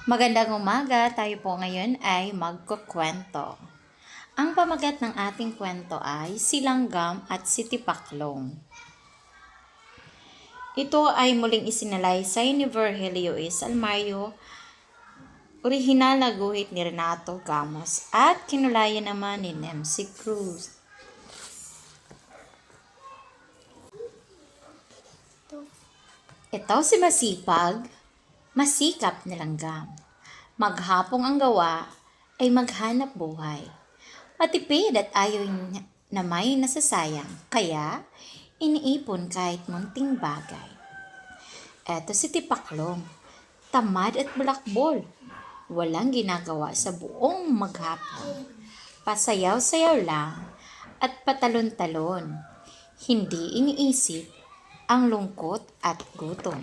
Magandang umaga, tayo po ngayon ay magkukwento. Ang pamagat ng ating kwento ay si Langgam at si Tipaklong. Ito ay muling isinalaysay ni Virgilio A. Salmario, orihinal na guhit ni Renato Gamos at kinulayan naman ni Nemsi Cruz. Ito si masipag, masikap na langgam. Maghapong ang gawa ay maghanap buhay. Matipid at ayaw niya na may nasasayang, kaya iniipon kahit munting bagay. Eto si Tipaklong, tamad at bulakbol. Walang ginagawa sa buong maghapon. Pasayaw-sayaw lang at patalon-talon. Hindi iniisip ang lungkot at gutom.